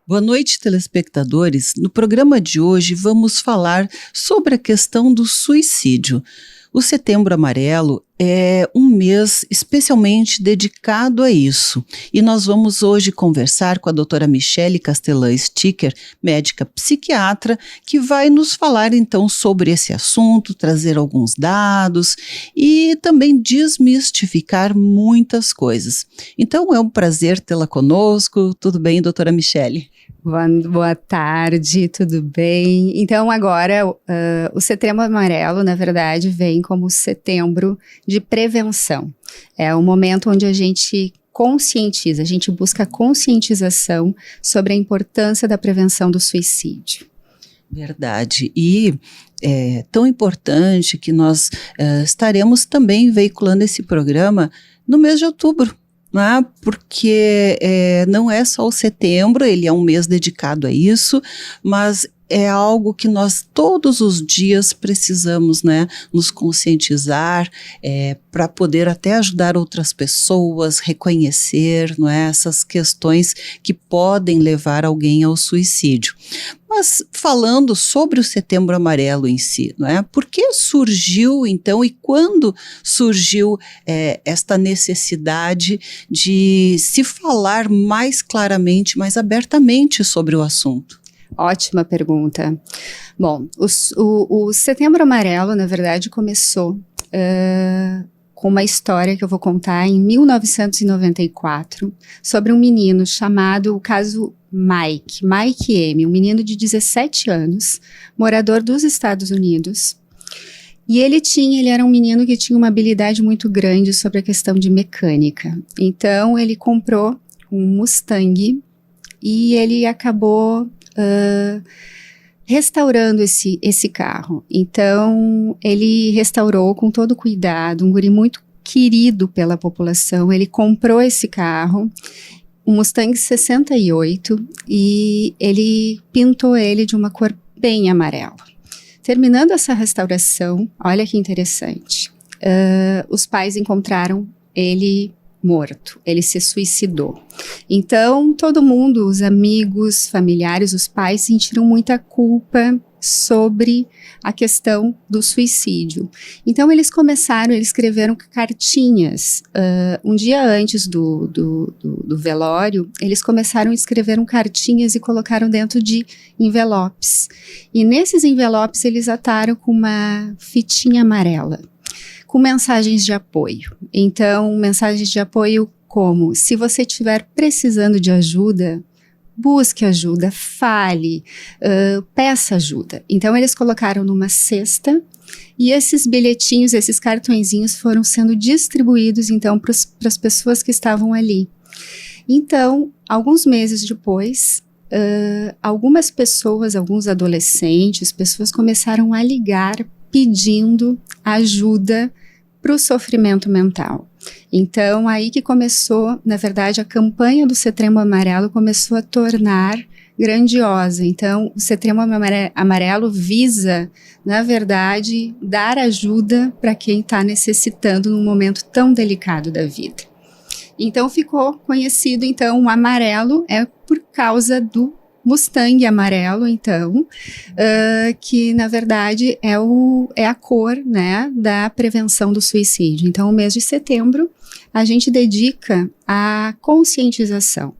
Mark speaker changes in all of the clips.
Speaker 1: Boa noite, telespectadores. No programa de hoje vamos falar sobre a questão do suicídio. O Setembro Amarelo é um mês especialmente dedicado a isso. E nós vamos hoje conversar com a doutora Michele Castellan Sticker, médica psiquiatra, que vai nos falar então sobre esse assunto, trazer alguns dados e também desmistificar muitas coisas. Então é um prazer tê-la conosco. Tudo bem, doutora Michele?
Speaker 2: Boa tarde, tudo bem? Então agora o Setembro Amarelo, na verdade, vem como setembro de prevenção. É o momento onde a gente conscientiza, a gente busca conscientização sobre a importância da prevenção do suicídio.
Speaker 1: Verdade. E é tão importante que nós estaremos também veiculando esse programa no mês de outubro. Né? Porque não é só o setembro, ele é um mês dedicado a isso, mas é algo que nós todos os dias precisamos, né, nos conscientizar para poder até ajudar outras pessoas, reconhecer, não é, essas questões que podem levar alguém ao suicídio. Mas falando sobre o Setembro Amarelo em si, não é? Por que surgiu então e quando surgiu esta necessidade de se falar mais claramente, mais abertamente sobre o assunto?
Speaker 2: Ótima pergunta. Bom, o Setembro Amarelo, na verdade, começou com uma história que eu vou contar em 1994, sobre um menino chamado o caso Mike M., um menino de 17 anos, morador dos Estados Unidos. E ele era um menino que tinha uma habilidade muito grande sobre a questão de mecânica. Então, ele comprou um Mustang e ele acabou restaurando esse carro. Então, ele restaurou com todo cuidado, um guri muito querido pela população. Ele comprou esse carro, um Mustang 68, e ele pintou ele de uma cor bem amarela. Terminando essa restauração, olha que interessante, os pais encontraram ele morto, ele se suicidou. Então, todo mundo, os amigos, familiares, os pais sentiram muita culpa sobre a questão do suicídio. Então, eles escreveram cartinhas. Um dia antes do velório, eles começaram a escrever cartinhas e colocaram dentro de envelopes. E nesses envelopes, eles ataram com uma fitinha amarela, com mensagens de apoio. Então, mensagens de apoio como: se você estiver precisando de ajuda, busque ajuda, fale, peça ajuda. Então, eles colocaram numa cesta e esses bilhetinhos, esses cartõezinhos foram sendo distribuídos, então, para as pessoas que estavam ali. Então, alguns meses depois, algumas pessoas, alguns adolescentes, pessoas começaram a ligar pedindo ajuda para o sofrimento mental. Então, aí que começou, na verdade, a campanha do Setembro Amarelo começou a tornar grandiosa. Então, o Setembro Amarelo visa, na verdade, dar ajuda para quem está necessitando num momento tão delicado da vida. Então, ficou conhecido, então, o amarelo é por causa do Mustang amarelo, então, que na verdade é a cor, né, da prevenção do suicídio. Então, o mês de setembro a gente dedica à conscientização.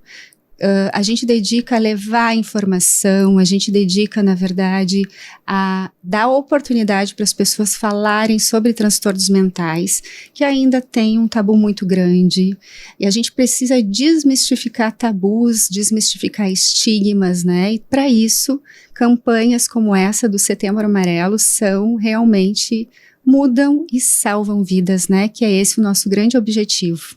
Speaker 2: A gente dedica a levar a informação, a gente dedica, na verdade, a dar oportunidade para as pessoas falarem sobre transtornos mentais, que ainda tem um tabu muito grande, e a gente precisa desmistificar tabus, desmistificar estigmas, né? E para isso, campanhas como essa do Setembro Amarelo são realmente, mudam e salvam vidas, né? Que é esse o nosso grande objetivo.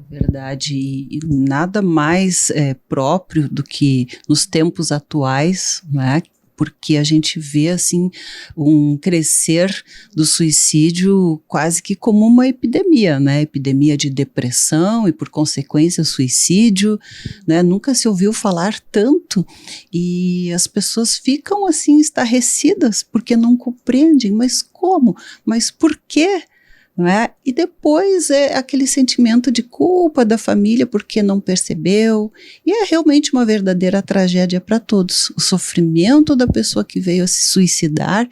Speaker 1: É verdade, e nada mais próprio do que nos tempos atuais, né? Porque a gente vê assim um crescer do suicídio quase que como uma epidemia, né? Epidemia de depressão e por consequência suicídio, né? Nunca se ouviu falar tanto e as pessoas ficam assim estarrecidas porque não compreendem, mas como? Mas por quê? não é? E depois é aquele sentimento de culpa da família porque não percebeu, e é realmente uma verdadeira tragédia para todos, o sofrimento da pessoa que veio a se suicidar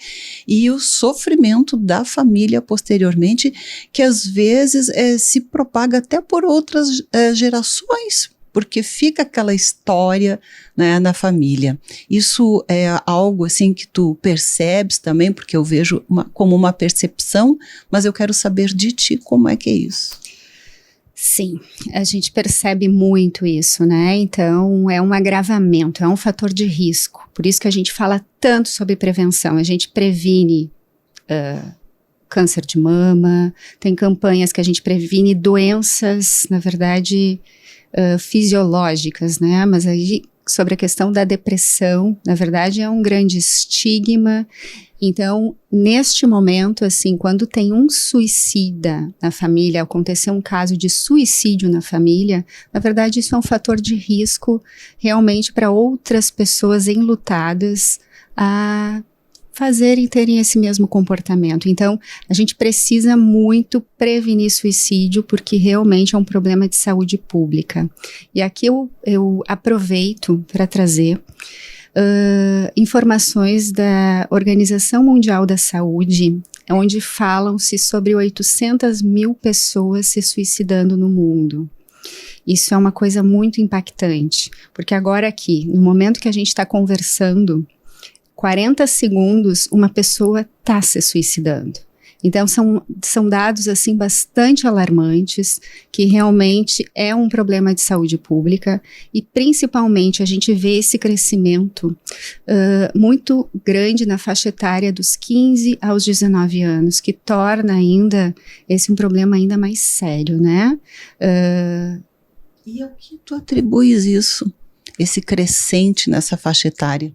Speaker 1: e o sofrimento da família posteriormente, que às vezes se propaga até por outras gerações, porque fica aquela história, né, na família. Isso é algo assim que tu percebes também, porque eu vejo como uma percepção, mas eu quero saber de ti como é que é isso.
Speaker 2: Sim, a gente percebe muito isso, né? Então é um agravamento, é um fator de risco. Por isso que a gente fala tanto sobre prevenção. A gente previne câncer de mama, tem campanhas que a gente previne doenças, na verdade, fisiológicas, né? Mas aí sobre a questão da depressão, na verdade é um grande estigma. Então, neste momento, assim, quando tem um suicida na família, acontecer um caso de suicídio na família, na verdade isso é um fator de risco realmente para outras pessoas enlutadas a terem esse mesmo comportamento. Então, a gente precisa muito prevenir suicídio, porque realmente é um problema de saúde pública. E aqui eu aproveito para trazer informações da Organização Mundial da Saúde, onde falam-se sobre 800 mil pessoas se suicidando no mundo. Isso é uma coisa muito impactante, porque agora aqui, no momento que a gente está conversando, 40 segundos, uma pessoa está se suicidando. Então, são dados, assim, bastante alarmantes, que realmente é um problema de saúde pública, e principalmente a gente vê esse crescimento muito grande na faixa etária dos 15 aos 19 anos, que torna ainda esse um problema ainda mais sério, né?
Speaker 1: E ao que tu atribuis isso, esse crescente nessa faixa etária?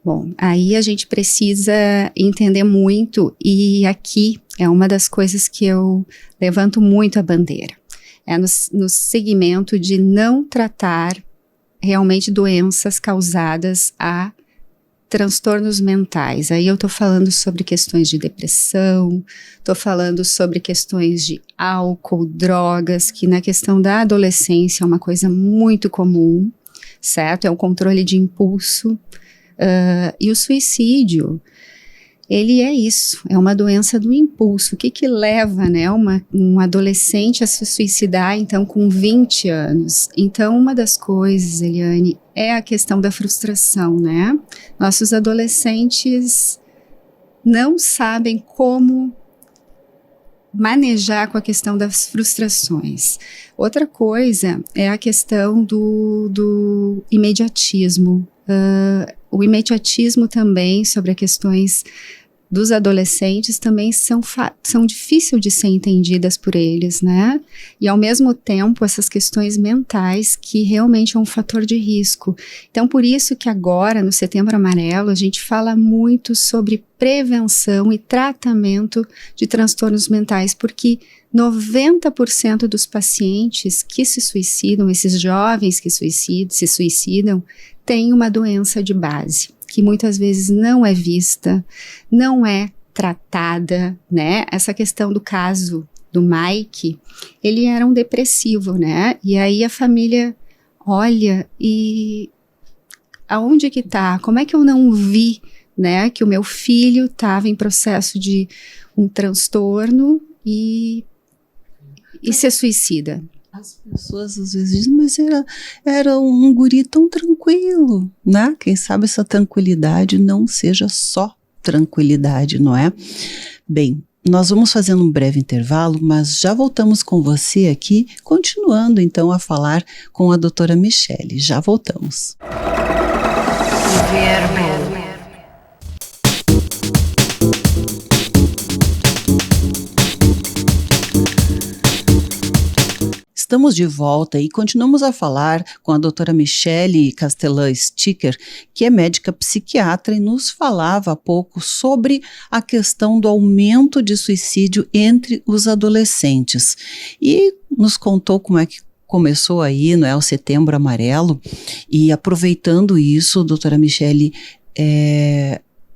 Speaker 2: Bom, aí a gente precisa entender muito, e aqui é uma das coisas que eu levanto muito a bandeira. É no segmento de não tratar realmente doenças causadas a transtornos mentais. Aí eu estou falando sobre questões de depressão, estou falando sobre questões de álcool, drogas, que na questão da adolescência é uma coisa muito comum, certo? É o controle de impulso. E o suicídio, ele é isso, é uma doença do impulso. O que leva, né, um adolescente a se suicidar, então, com 20 anos? Então, uma das coisas, Eliane, é a questão da frustração, né? Nossos adolescentes não sabem como manejar com a questão das frustrações. Outra coisa é a questão do imediatismo. O imediatismo também sobre as questões dos adolescentes também são difíceis de ser entendidas por eles, né? E ao mesmo tempo essas questões mentais que realmente é um fator de risco. Então por isso que agora no Setembro Amarelo a gente fala muito sobre prevenção e tratamento de transtornos mentais, porque 90% dos pacientes que se suicidam, esses jovens que se suicidam, têm uma doença de base, que muitas vezes não é vista, não é tratada, né? Essa questão do caso do Mike, ele era um depressivo, né? E aí a família olha e aonde que tá? Como é que eu não vi, né? Que o meu filho estava em processo de um transtorno e se suicida.
Speaker 1: As pessoas às vezes dizem, mas era um guri tão tranquilo, né? Quem sabe essa tranquilidade não seja só tranquilidade, não é? Bem, nós vamos fazendo um breve intervalo, mas já voltamos com você aqui, continuando então a falar com a doutora Michele. Já voltamos. Estamos de volta e continuamos a falar com a doutora Michele Castellan Sticker, que é médica psiquiatra e nos falava há pouco sobre a questão do aumento de suicídio entre os adolescentes. E nos contou como é que começou aí, não é, o Setembro Amarelo, e aproveitando isso, doutora Michele,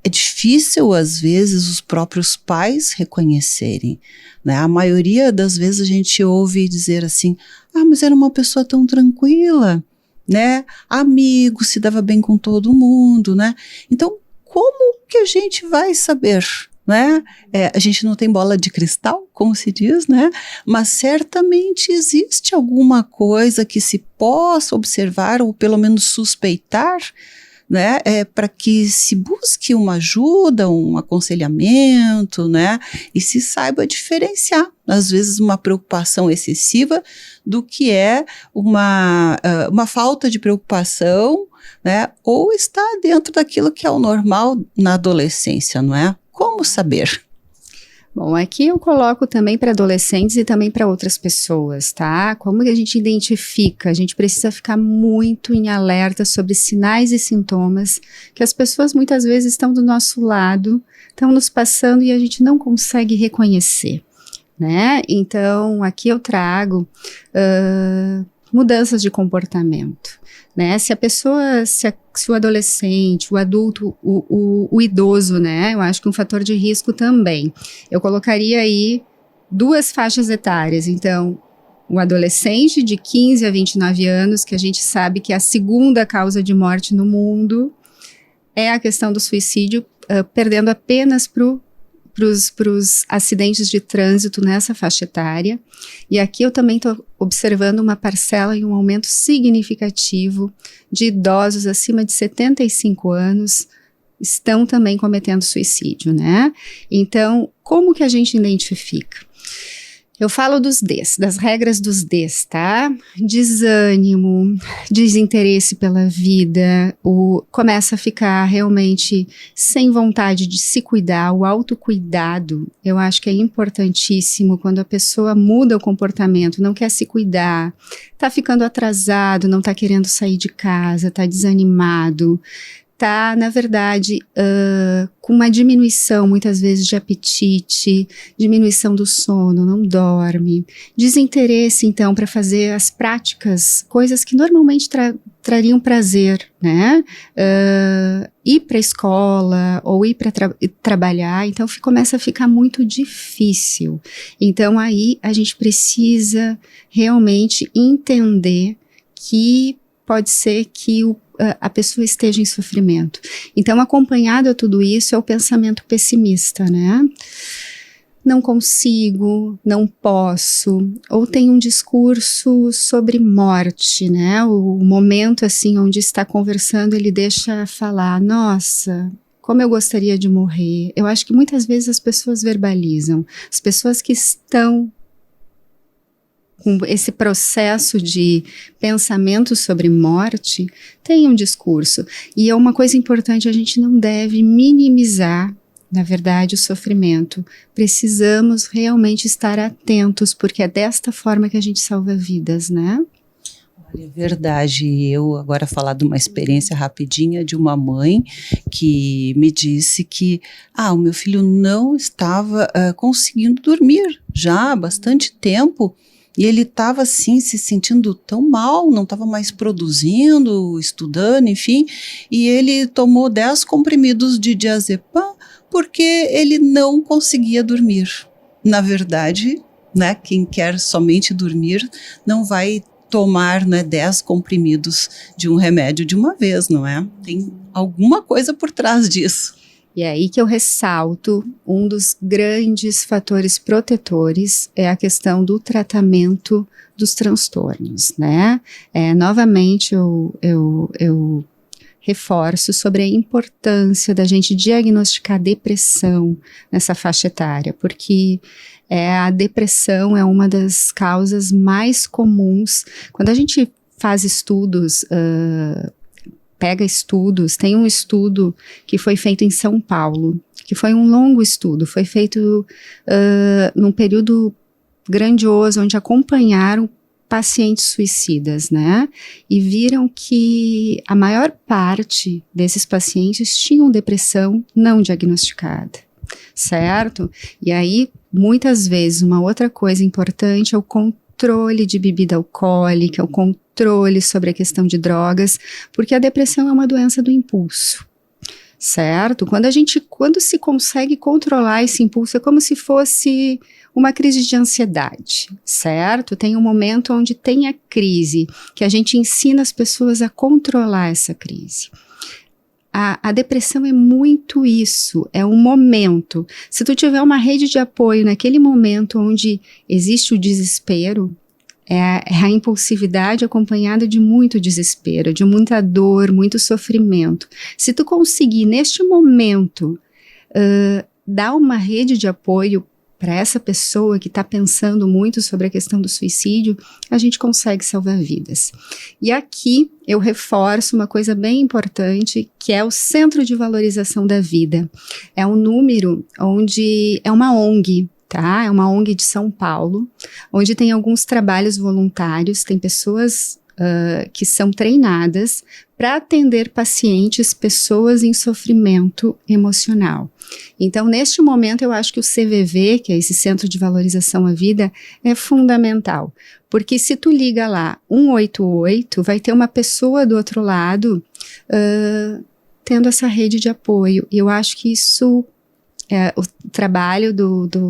Speaker 1: é difícil, às vezes, os próprios pais reconhecerem, né? A maioria das vezes a gente ouve dizer assim, mas era uma pessoa tão tranquila, né? Amigo, se dava bem com todo mundo, né? Então, como que a gente vai saber, né? A gente não tem bola de cristal, como se diz, né? Mas certamente existe alguma coisa que se possa observar ou pelo menos suspeitar, né? Para que se busque uma ajuda, um aconselhamento, né? E se saiba diferenciar, às vezes, uma preocupação excessiva do que é uma falta de preocupação, né? Ou está dentro daquilo que é o normal na adolescência, não é? Como saber?
Speaker 2: Bom, aqui eu coloco também para adolescentes e também para outras pessoas, tá? Como que a gente identifica? A gente precisa ficar muito em alerta sobre sinais e sintomas que as pessoas muitas vezes estão do nosso lado, estão nos passando e a gente não consegue reconhecer, né? Então, aqui eu trago mudanças de comportamento, né? Se a pessoa, se o adolescente, o adulto, o idoso, né? Eu acho que um fator de risco também. Eu colocaria aí 2 faixas etárias. Então, o adolescente de 15 a 29 anos, que a gente sabe que é a segunda causa de morte no mundo, é a questão do suicídio, perdendo apenas para os acidentes de trânsito nessa faixa etária. E aqui eu também estou observando uma parcela e um aumento significativo de idosos acima de 75 anos estão também cometendo suicídio, né? Então, como que a gente identifica? Eu falo dos Ds, das regras dos Ds, tá? Desânimo, desinteresse pela vida, começa a ficar realmente sem vontade de se cuidar, o autocuidado, eu acho que é importantíssimo quando a pessoa muda o comportamento, não quer se cuidar, tá ficando atrasado, não tá querendo sair de casa, tá desanimado, tá, na verdade, com uma diminuição, muitas vezes, de apetite, diminuição do sono, não dorme, desinteresse, então, para fazer as práticas, coisas que normalmente trariam prazer, né? Ir para a escola ou ir para trabalhar, então começa a ficar muito difícil. Então, aí a gente precisa realmente entender que pode ser que a pessoa esteja em sofrimento. Então, acompanhado a tudo isso é o pensamento pessimista, né? Não consigo, não posso, ou tem um discurso sobre morte, né? O momento, assim, onde está conversando, ele deixa falar, nossa, como eu gostaria de morrer. Eu acho que muitas vezes as pessoas verbalizam. As pessoas que estão com esse processo de pensamento sobre morte, tem um discurso. E é uma coisa importante, a gente não deve minimizar, na verdade, o sofrimento. Precisamos realmente estar atentos, porque é desta forma que a gente salva vidas, né?
Speaker 1: É verdade. Eu agora falar de uma experiência rapidinha de uma mãe que me disse que o meu filho não estava conseguindo dormir já há bastante tempo. E ele estava assim, se sentindo tão mal, não estava mais produzindo, estudando, enfim. E ele tomou 10 comprimidos de diazepam porque ele não conseguia dormir. Na verdade, né, quem quer somente dormir não vai tomar, né, 10 comprimidos de um remédio de uma vez, não é? Tem alguma coisa por trás disso.
Speaker 2: E é aí que eu ressalto, um dos grandes fatores protetores é a questão do tratamento dos transtornos, né? Novamente, eu reforço sobre a importância da gente diagnosticar depressão nessa faixa etária, porque a depressão é uma das causas mais comuns. Quando a gente faz estudos, pega estudos, tem um estudo que foi feito em São Paulo, que foi um longo estudo, foi feito num período grandioso, onde acompanharam pacientes suicidas, né? E viram que a maior parte desses pacientes tinham depressão não diagnosticada, certo? E aí, muitas vezes, uma outra coisa importante é o controle de bebida alcoólica, o controle sobre a questão de drogas, porque a depressão é uma doença do impulso, certo? Quando se consegue controlar esse impulso, é como se fosse uma crise de ansiedade, certo? Tem um momento onde tem a crise, que a gente ensina as pessoas a controlar essa crise. A depressão é muito isso, é um momento. Se tu tiver uma rede de apoio naquele momento onde existe o desespero, é a impulsividade acompanhada de muito desespero, de muita dor, muito sofrimento. Se tu conseguir, neste momento, dar uma rede de apoio para essa pessoa que está pensando muito sobre a questão do suicídio, a gente consegue salvar vidas. E aqui eu reforço uma coisa bem importante, que é o Centro de Valorização da Vida. É um número onde é uma ONG, tá? É uma ONG de São Paulo, onde tem alguns trabalhos voluntários, tem pessoas que são treinadas para atender pacientes, pessoas em sofrimento emocional. Então, neste momento, eu acho que o CVV, que é esse Centro de Valorização à Vida, é fundamental, porque se tu liga lá 188, vai ter uma pessoa do outro lado tendo essa rede de apoio, e eu acho que isso o trabalho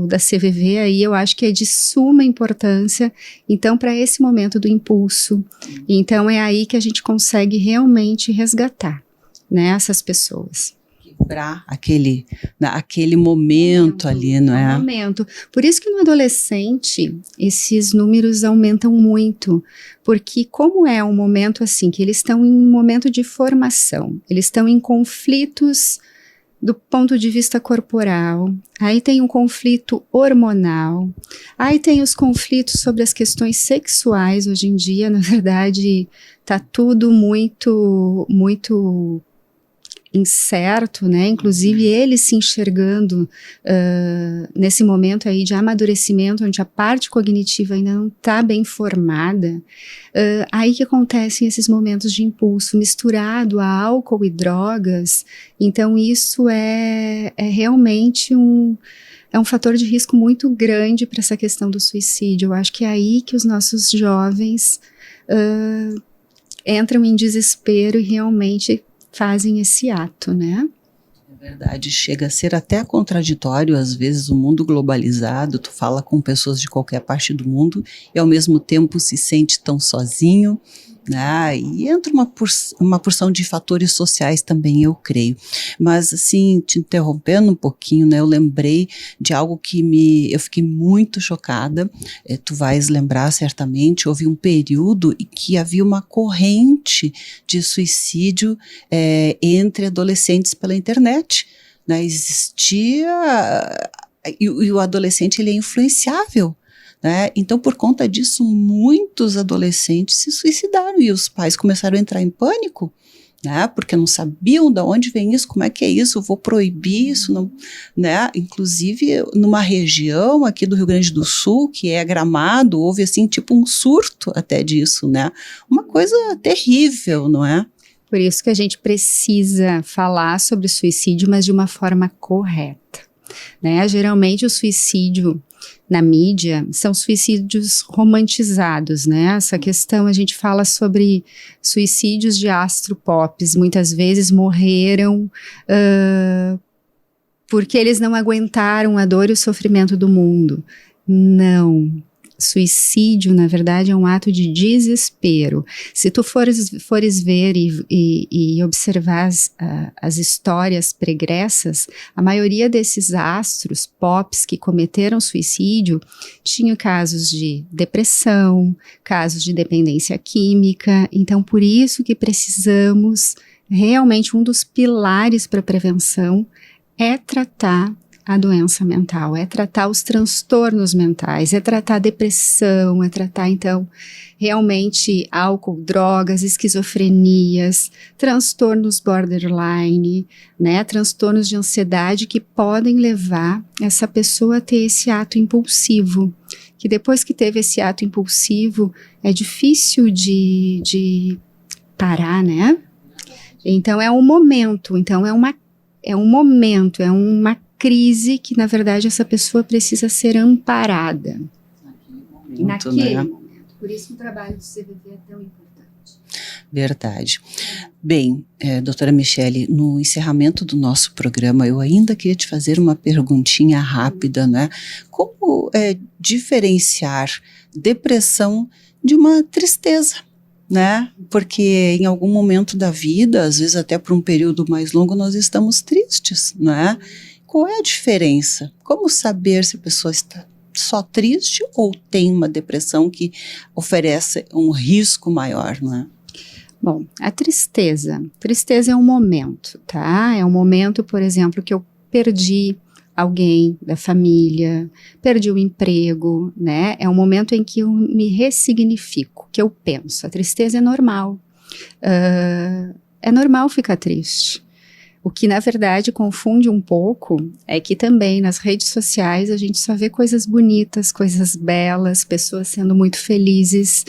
Speaker 2: da CVV aí, eu acho que é de suma importância, então, para esse momento do impulso. Então, é aí que a gente consegue realmente resgatar, né, essas pessoas.
Speaker 1: Quebrar aquele momento ali, não é?
Speaker 2: Momento. Por isso que no adolescente, esses números aumentam muito, porque como é um momento assim, que eles estão em um momento de formação, eles estão em conflitos do ponto de vista corporal, aí tem um conflito hormonal, aí tem os conflitos sobre as questões sexuais. Hoje em dia, na verdade, tá tudo muito, muito incerto, né? Inclusive ele se enxergando nesse momento aí de amadurecimento, onde a parte cognitiva ainda não está bem formada, aí que acontecem esses momentos de impulso misturado a álcool e drogas. Então isso é realmente um fator de risco muito grande para essa questão do suicídio. Eu acho que é aí que os nossos jovens entram em desespero e realmente fazem esse ato, né?
Speaker 1: É verdade, chega a ser até contraditório, às vezes, o mundo globalizado, tu fala com pessoas de qualquer parte do mundo e ao mesmo tempo se sente tão sozinho, né? E entra uma porção de fatores sociais também, eu creio. Mas assim, te interrompendo um pouquinho, né? Eu lembrei de algo que eu fiquei muito chocada, tu vais lembrar certamente, houve um período em que havia uma corrente de suicídio entre adolescentes pela internet, né? Existia, e o adolescente ele é influenciável, né? Então, por conta disso, muitos adolescentes se suicidaram e os pais começaram a entrar em pânico, né? Porque não sabiam de onde vem isso, como é que é isso, eu vou proibir isso, não, né? Inclusive, numa região aqui do Rio Grande do Sul, que é Gramado, houve assim, tipo um surto até disso, né? Uma coisa terrível, não é?
Speaker 2: Por isso que a gente precisa falar sobre suicídio, mas de uma forma correta, né? Geralmente o suicídio na mídia são suicídios romantizados, né? Essa questão, a gente fala sobre suicídios de astropops, muitas vezes morreram porque eles não aguentaram a dor e o sofrimento do mundo. Não. Suicídio, na verdade, é um ato de desespero. Se tu fores ver e observar as histórias pregressas, a maioria desses astros, pops, que cometeram suicídio, tinham casos de depressão, casos de dependência química. Então, por isso que precisamos, realmente, um dos pilares para a prevenção é tratar a doença mental, é tratar os transtornos mentais, é tratar a depressão, é tratar, então, realmente álcool, drogas, esquizofrenias, transtornos borderline, né, transtornos de ansiedade que podem levar essa pessoa a ter esse ato impulsivo, que depois que teve esse ato impulsivo, é difícil de parar, né? Então, é um momento, é uma crise que, na verdade, essa pessoa precisa ser amparada. Naquele momento. Por isso que o trabalho do CVV é tão importante.
Speaker 1: Verdade. Bem, doutora Michele, no encerramento do nosso programa, eu ainda queria te fazer uma perguntinha rápida, né? Como diferenciar depressão de uma tristeza, né? Porque em algum momento da vida, às vezes até por um período mais longo, nós estamos tristes, né? Qual é a diferença? Como saber se a pessoa está só triste ou tem uma depressão que oferece um risco maior, né?
Speaker 2: Bom, a tristeza é um momento, tá? É um momento, por exemplo, que eu perdi alguém da família, perdi o emprego, né? É um momento em que eu me ressignifico, que eu penso. A tristeza é normal. É normal ficar triste. O que, na verdade, confunde um pouco é que também nas redes sociais a gente só vê coisas bonitas, coisas belas, pessoas sendo muito felizes.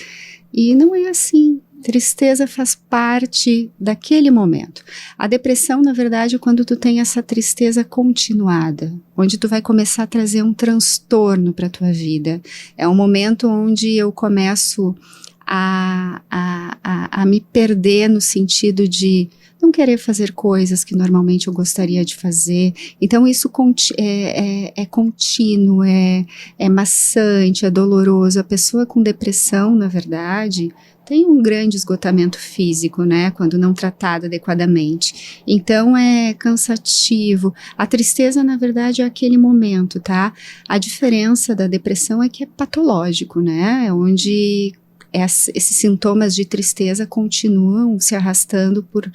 Speaker 2: E não é assim. Tristeza faz parte daquele momento. A depressão, na verdade, é quando tu tem essa tristeza continuada, onde tu vai começar a trazer um transtorno para a tua vida. É um momento onde eu começo a me perder no sentido de não querer fazer coisas que normalmente eu gostaria de fazer. Então isso é contínuo, é maçante, é doloroso. A pessoa com depressão, na verdade, tem um grande esgotamento físico, né, quando não tratado adequadamente. Então é cansativo. A tristeza, na verdade, é aquele momento, tá? A diferença da depressão é que é patológico, né, onde esses sintomas de tristeza continuam se arrastando por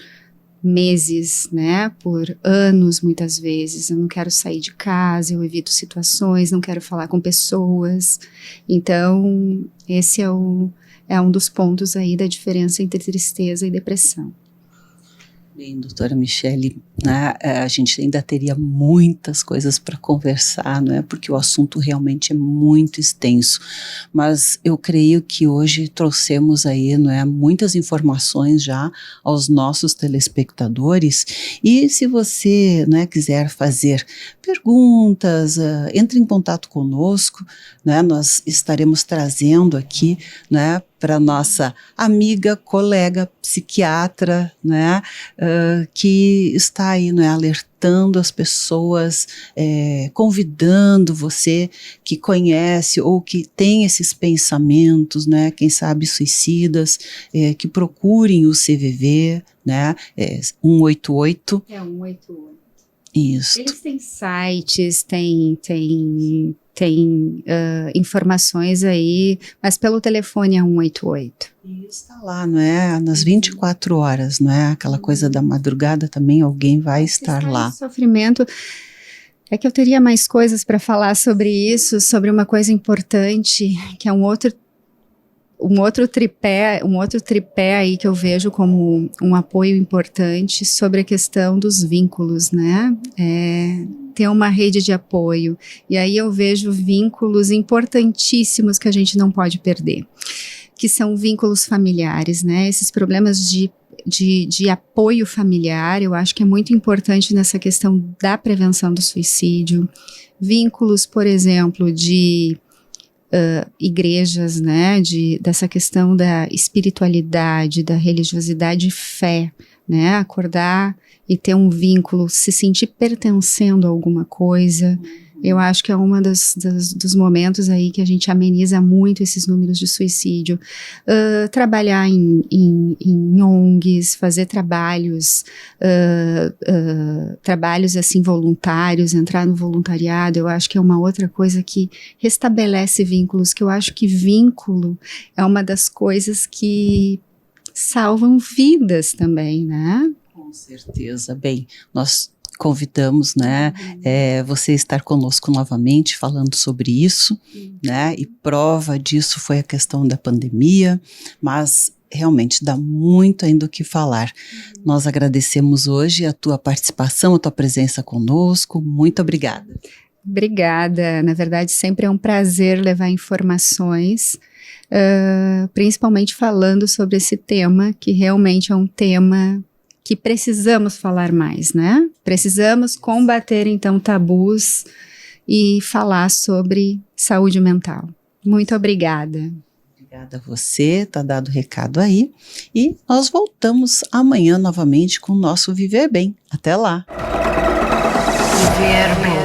Speaker 2: meses, né, por anos muitas vezes. Eu não quero sair de casa, eu evito situações, não quero falar com pessoas. Então, esse é um dos pontos aí da diferença entre tristeza e depressão.
Speaker 1: Bem, doutora Michele, né, a gente ainda teria muitas coisas para conversar, não é? Porque o assunto realmente é muito extenso, mas eu creio que hoje trouxemos aí, não é, muitas informações já aos nossos telespectadores, e se você, né, quiser fazer perguntas, entre em contato conosco, né, nós estaremos trazendo aqui, né, para nossa amiga, colega, psiquiatra, né, que está aí, né, alertando as pessoas, convidando você que conhece ou que tem esses pensamentos, né, quem sabe suicidas, que procurem o CVV, né, 188.
Speaker 2: É 188.
Speaker 1: Isso.
Speaker 2: Eles têm sites, têm informações aí, mas pelo telefone é 188.
Speaker 1: E está lá, não é? Nas 24 horas, não é? Aquela coisa da madrugada também, alguém vai estar lá.
Speaker 2: Sofrimento. É que eu teria mais coisas para falar sobre isso, sobre uma coisa importante, que é um outro tripé aí que eu vejo como um apoio importante sobre a questão dos vínculos, né? Ter uma rede de apoio. E aí eu vejo vínculos importantíssimos que a gente não pode perder, que são vínculos familiares, né? Esses problemas de apoio familiar, eu acho que é muito importante nessa questão da prevenção do suicídio. Vínculos, por exemplo, de igrejas, né, dessa questão da espiritualidade, da religiosidade e fé, né, acordar e ter um vínculo, se sentir pertencendo a alguma coisa. Eu acho que é uma dos momentos aí que a gente ameniza muito esses números de suicídio. Trabalhar em ONGs, fazer trabalhos assim voluntários, entrar no voluntariado, eu acho que é uma outra coisa que restabelece vínculos, que eu acho que vínculo é uma das coisas que salvam vidas também, né?
Speaker 1: Com certeza. Bem, nós convidamos, né, você estar conosco novamente falando sobre isso, né, e prova disso foi a questão da pandemia, mas realmente dá muito ainda o que falar. Nós agradecemos hoje a tua participação, a tua presença conosco, muito obrigada.
Speaker 2: Obrigada, na verdade sempre é um prazer levar informações, principalmente falando sobre esse tema, que realmente é um tema que precisamos falar mais, né? Precisamos combater, então, tabus e falar sobre saúde mental. Muito obrigada.
Speaker 1: Obrigada a você, tá dado o recado aí. E nós voltamos amanhã novamente com o nosso Viver Bem. Até lá!
Speaker 3: Viver Bem.